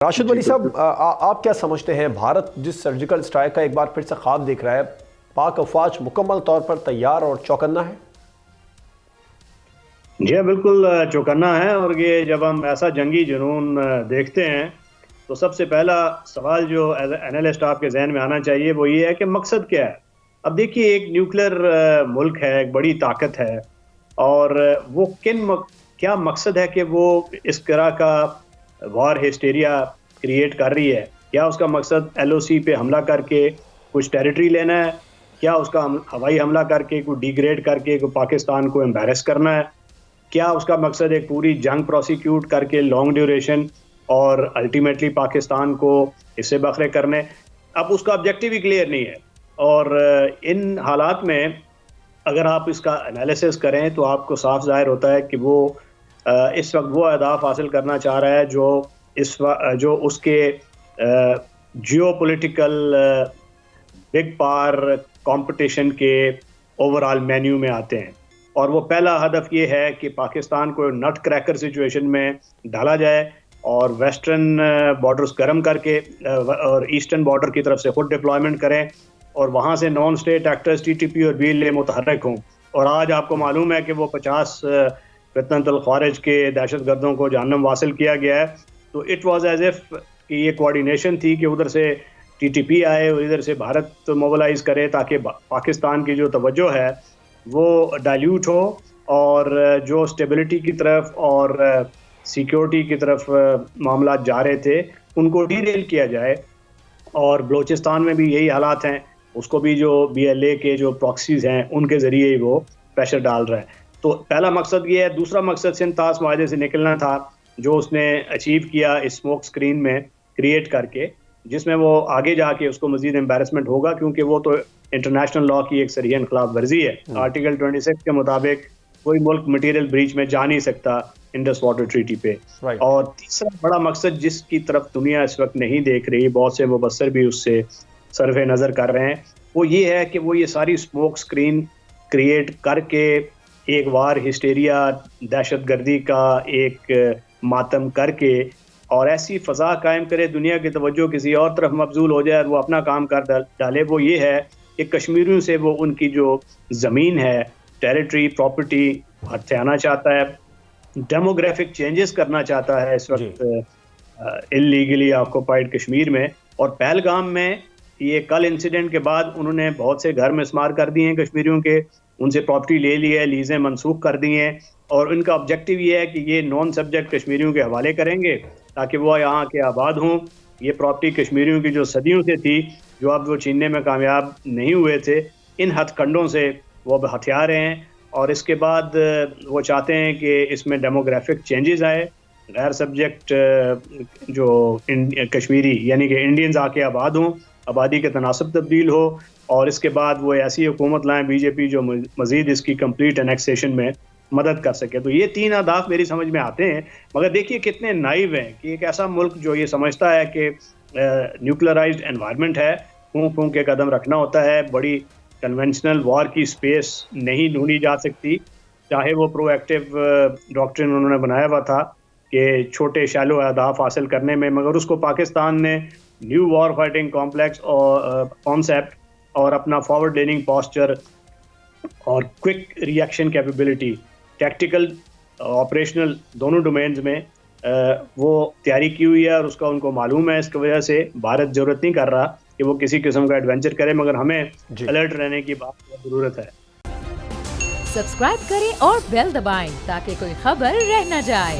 راشد ولی صاحب، آپ کیا سمجھتے ہیں بھارت جس سرجیکل اسٹرائک کا ایک بار پھر سے خواب دیکھ رہا ہے، پاک افواج مکمل طور پر تیار اور چوکنا ہے؟ جی ہاں، بالکل چوکنا ہے. اور یہ جب ہم ایسا جنگی جنون دیکھتے ہیں تو سب سے پہلا سوال جو ایز اے اینالسٹ آپ کے ذہن میں آنا چاہیے وہ یہ ہے کہ مقصد کیا ہے. اب دیکھیے، ایک نیوکلیر ملک ہے، ایک بڑی طاقت ہے، اور وہ کیا مقصد ہے کہ وہ اس طرح کا وار ہسٹیریا کریٹ کر رہی ہے؟ کیا اس کا مقصد ایل او سی پہ حملہ کر کے کچھ ٹیریٹری لینا ہے؟ کیا اس کا ہوائی حملہ کر کے کوئی ڈیگریڈ کر کے کوئی پاکستان کو امبیرس کرنا ہے؟ کیا اس کا مقصد ایک پوری جنگ پروسیکیوٹ کر کے لانگ ڈیوریشن اور الٹیمیٹلی پاکستان کو اس سے بکھرے کرنے؟ اب اس کا آبجیکٹیو ہی کلیئر نہیں ہے. اور ان حالات میں اگر آپ اس کا انالیسس کریں تو آپ کو صاف ظاہر ہوتا ہے کہ وہ اس وقت وہ اہداف حاصل کرنا چاہ رہا ہے جو اس کے geopolitical big power competition کے اوور آل مینیو میں آتے ہیں. اور وہ پہلا ہدف یہ ہے کہ پاکستان کو نٹ کریکر سچویشن میں ڈالا جائے اور ویسٹرن بارڈرز گرم کر کے اور ایسٹرن بارڈر کی طرف سے خود ڈپلائمنٹ کریں اور وہاں سے non state actors T T P اور بی ایل اے متحرک ہوں. اور آج آپ کو معلوم ہے کہ وہ 50 فتنۃ الخوارج کے دہشت گردوں کو جہنم واصل کیا گیا ہے. تو اٹ واز ایز ایف کہ یہ کوارڈینیشن تھی کہ ادھر سے ٹی ٹی پی آئے اور ادھر سے بھارت موبلائز کرے تاکہ پاکستان کی جو توجہ ہے وہ ڈائلیوٹ ہو اور جو اسٹیبلٹی کی طرف اور سیکیورٹی کی طرف معاملات جا رہے تھے ان کو ڈی ریل کیا جائے. اور بلوچستان میں بھی یہی حالات ہیں، اس کو بھی جو بی ایل اے کے جو پراکسیز ہیں ان کے ذریعے ہی وہ پریشر ڈال رہا ہے. تو پہلا مقصد یہ ہے. دوسرا مقصد سندھ طاس معاہدے سے نکلنا تھا جو اس نے اچیو کیا اس اسموک اسکرین میں کریٹ کر کے، جس میں وہ آگے جا کے اس کو مزید امبیرسمنٹ ہوگا کیونکہ وہ تو انٹرنیشنل لا کی ایک صریحا خلاف ورزی ہے. آرٹیکل 26 کے مطابق کوئی ملک مٹیریل بریچ میں جا نہیں سکتا انڈس واٹر ٹریٹی پہ. اور تیسرا بڑا مقصد جس کی طرف دنیا اس وقت نہیں دیکھ رہی، بہت سے مبصر بھی اس سے صرف نظر کر رہے ہیں، وہ یہ ہے کہ وہ یہ ساری اسموک اسکرین کریٹ کر کے ایک وار ہسٹیریا، دہشت گردی کا ایک ماتم کر کے اور ایسی فضا قائم کرے، دنیا کی توجہ کسی اور طرف مبذول ہو جائے اور وہ اپنا کام کر ڈالے. وہ یہ ہے کہ کشمیریوں سے وہ ان کی جو زمین ہے، ٹیریٹری، پراپرٹی ہتھیانا چاہتا ہے، ڈیموگرافک چینجز کرنا چاہتا ہے اس وقت انلیگلی آکوپائڈ کشمیر میں. اور پہلگام میں یہ کل انسیڈنٹ کے بعد انہوں نے بہت سے گھر مسمار کر دیے ہیں کشمیریوں کے، ان سے پراپرٹی لے لی ہے، لیزیں منسوخ کر دی ہیں، اور ان کا آبجیکٹیو یہ ہے کہ یہ نان سبجیکٹ کشمیریوں کے حوالے کریں گے تاکہ وہ یہاں کے آباد ہوں. یہ پراپرٹی کشمیریوں کی جو صدیوں سے تھی، جو اب وہ چھیننے میں کامیاب نہیں ہوئے تھے، ان ہتھ کنڈوں سے وہ اب ہتھیا رہے ہیں. اور اس کے بعد وہ چاہتے ہیں کہ اس میں ڈیموگرافک چینجز آئے، غیر سبجیکٹ جو کشمیری یعنی کہ انڈینز آ کے آباد ہوں، آبادی کے تناسب تبدیل ہو، اور اس کے بعد وہ ایسی حکومت لائیں بی جے پی جو مزید اس کی کمپلیٹ انیکسیشن میں مدد کر سکے. تو یہ 3 اہداف میری سمجھ میں آتے ہیں. مگر دیکھیے کتنے نائیو ہیں کہ ایک ایسا ملک جو یہ سمجھتا ہے کہ نیوکلرائزڈ انوائرمنٹ ہے، پھونک پھونک کے قدم رکھنا ہوتا ہے، بڑی کنونشنل وار کی سپیس نہیں ڈھونڈی جا سکتی، چاہے وہ پرو ایکٹیو ڈاکٹرن انہوں نے بنایا ہوا تھا کہ چھوٹے شیلو اہداف حاصل کرنے میں، مگر اس کو پاکستان نے نیو وار فائٹنگ کمپلیکس اور کانسیپٹ اور اپنا فارورڈ لیننگ پاسچر اور کوئک ری ایکشن کیپیبلٹی، ٹیکٹیکل آپریشنل دونوں ڈومینز میں وہ تیاری کی ہوئی ہے. اور اس کا ان کو معلوم ہے، اس کی وجہ سے بھارت ضرورت نہیں کر رہا کہ وہ کسی قسم کا ایڈونچر کرے، مگر ہمیں الرٹ رہنے کی بات ضرورت ہے. سبسکرائب کریں اور بیل دبائیں تاکہ کوئی خبر رہ نہ جائے.